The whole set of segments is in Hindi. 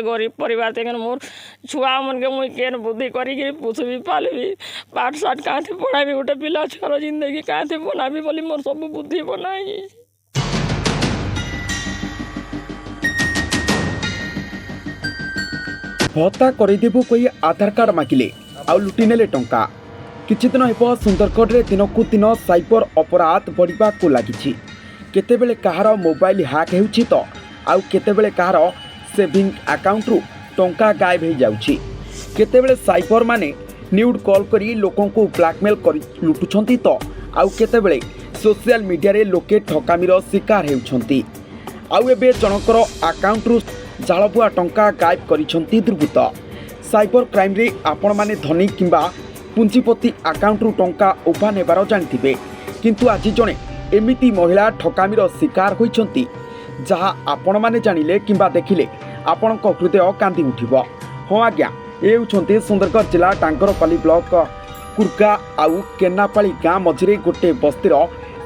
गरीब परिवार थे मोर छुआ मन के मुई केन बुद्धि करी पुछबी पालबी पाठ साठ कहाँ थे पढ़ाबी गोटे पिला छुआर जिंदगी कहाँ थे बनाबी बोली मोर सब बुद्धि बनाई। भत्ता करदेबू कही आधार कार्ड मागिले आउ लुटिनेले टंका। किछि दिन हेब सुंदरगढ़ दिनकू दिन साइबर अपराध बढ़िबाकू लागिछि। केतेबेले कहार मोबाइल हैक हेउछि तो आउ केतेबेले कहार सेविंग अकाउंट रु टंका गायब हो जाउछि। केतेबेले साइबर माने न्यूड कॉल करी लोकों को ब्लैकमेल करी लुटुछंती तो आउ केतेबेले सोशल मीडिया रे लोके ठकामीर शिकार हेउछंती। आउ एबे जनकर अकाउंट रु जालबुआ टंका गायब करिछंती दुर्बृत्त। साइबर क्राइम रे आपण माने धनी किंबा पुंजीपति अकाउंट रु टंका उभा नेबार जानिथिबे, किंतु आज जणे एमिति महिला ठकामीर शिकार होइछंती जहाँ आपण माने जानिले किंबा देखिले आपणक हृदय कांदी उठिब। हाँ आज्ञा, ए होउछंती सुंदरगढ़ जिला टांगरपाली ब्लॉक कुर्गा आउ केनापाली गाँ मझिरे गोटे बस्तीर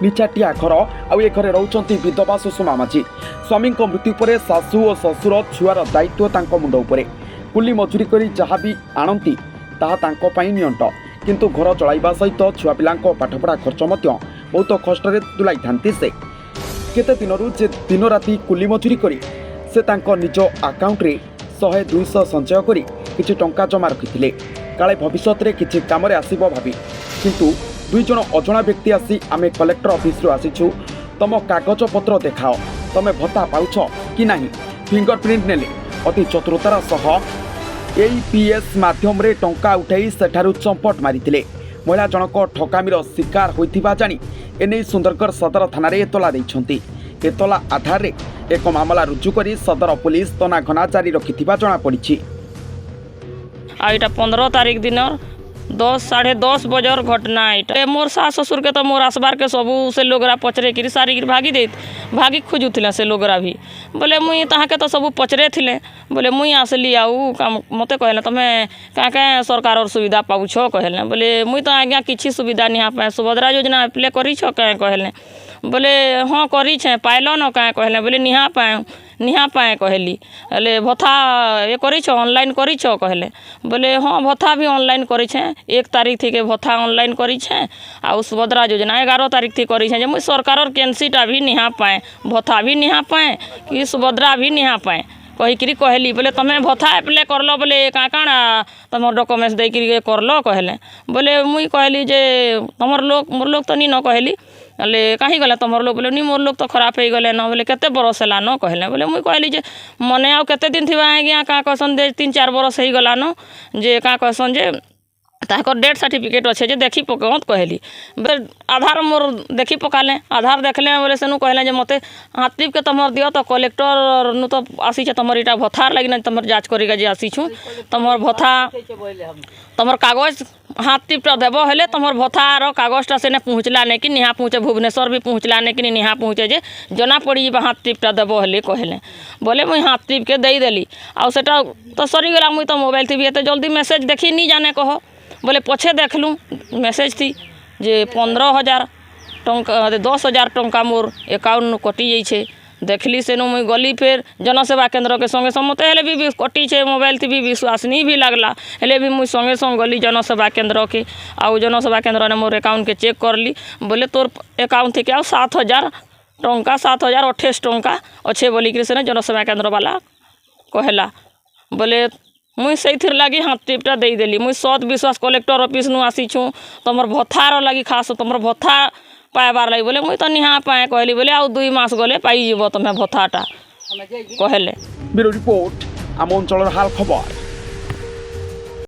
निचाटिया घर। आउ ए घरे रहउछंती विधवा सुषमा माझी। स्वामी मृत्यु पर सासू और ससुर छुआर दायित्व तांको मुंड उपरे। कुली मजूरी करी जहाँ भी आणंती ताहा तांको पई नियंट, किंतु घर चलाइबा सहित छुआ पिलांको पाठपढ़ा खर्च मध्य बहुत कष्ट तुलाई थांती। से केते दिनरू जे दिन राति कुली मजूरी करी से तांको निज अकाउंट रे 100-200 संचय करी किछि टंका जमा रखिथिले काले भविष्यत रे किछि काम रे आसीबो भाबी। किंतु दुई जन अजणा व्यक्ति आसी आमे कलेक्टर ऑफिस रु आसीछु, तम कागज पत्र देखाओ, तमे भत्ता पाउछ कि नाही। फिंगरप्रिंट नेले अति चतुरतार सह एईपीएस माध्यम रे टंका उठाई सेठारु चंपट मारिथिले। महिला जनक ठकामीर शिकार होइथिबा जानी एने सुंदरगढ़ सदर थाना रे एतला दैछंती। एतला आधार रे एक मामला रुजु करी सदर पुलिस तनाघना जारी रखिथिबा जणा पड़िछि। आ इटा 15 तारीख दिन 10-10:30 बजर घटना। इटा मोर सास ससुर के तो मोर आसबार के सबू से लोगरा पचरे कि सारी भागी खोजुला से लोगरा भी बोले मुई ताहा के तो सबू पचरे थिले बोले मुई आसली आउ मते कहले तमे क्या क्या सरकार और सुविधा पाउछ कहले बोले मुई तो आज्ञा किछि सुविधा निहा पाए सुभद्रा योजना अप्लाई करिछ क्या कहले बोले हाँ करी पाइल न क्या कहले बोले निहा पाए कहली अले भत्ता ये करिछ ऑनलाइन करिछ कहले बोले हाँ भत्ता भी ऑनलाइन करिछ 1 तारीख थी के भत्ता ऑनलाइन करिछ आ सुभद्रा योजना 11 तारीख थी करिछ जे मुई सरकार केनसीटा भी निहा पाए भत्ता भी निहा पाए कि सुभद्रा भी निहा पाए कहीकि कहली बोले तुम्हें भत्ता अप्लाई करल बोले काଣା तुम डॉक्यूमेंट्स देकर करल कहले बोले मुई कहली जे तुमर लोग मोर लोग तो नी न कहली अले कहीं गला तुमर लोग बोले नी मोर लोग तो खराब हो गले न बोले केते बरस है न कहले बोले मुई कहली जे मने आउ केते दिन थी आज्ञा क्या कहसन 3-4 बरस हो गला न जे क्या कहसन जे ताकर डेथ सर्टिफिकेट अच्छे जे देखी पकत कहली आधार मोर देखी पकाले आधार देखले बोले सेनु कहले जे मते हाथीप के तुमर दियो तो कलेक्टर नु तो आसी तुमर इटा भत्तार लगी ना तुमर जांच करिका जे आसीछु तुमर भत्ता तुमर कागज हाथ टिपटा देव हेले तुमर भत्तार कागजटा सेने पहुँचला नहीं कि निहा पहुँचे भुवनेश्वर भी पहुँचला नहीं कि निहा पहुँचे जे जना पड़ी हाथ टिपटा देव हेले कहले बोले मुई हाथ टिप के दे देली आउ सेटा तो सरीगला मुई तो मोबाइल थी एत जल्दी मेसेज देखी नहीं जाने कह बोले पछे देखलूँ मेसेज थी जे 15,000 टंका 10,000 टंका मोर अकाउंट कटि जाइए देखली सेनु मुई गली फिर जनसेवा केंद्र के संगे संग मते हेले भी कटि छे मोबाइल थी भी विश्वास नहीं भी लगला हेले भी मुई संगे संग गली जनसेवा केंद्र के आउ जनसेवा केंद्र ने मोर अकाउंट के चेक करली बोले तोर अकाउंट थी के 7,000 टंका 7,028 टंका अच्छे बोलिक से जनसेवा केंद्र वाला कहला बोले मुई से लगी हाथ टिपटा दे देली मुई सत विश्वास कलेक्टर ऑफिस नु आसीछु तुमर भत्तार लगी खास तुमर भत्ता पाइबार लगी बोले मुई तो निहा पाए कहली बोले आउ 2 मास गले पाई जीव तुम्हें भत्ताटा कहले। ब्यूरो रिपोर्ट आम अंचल हाल खबर।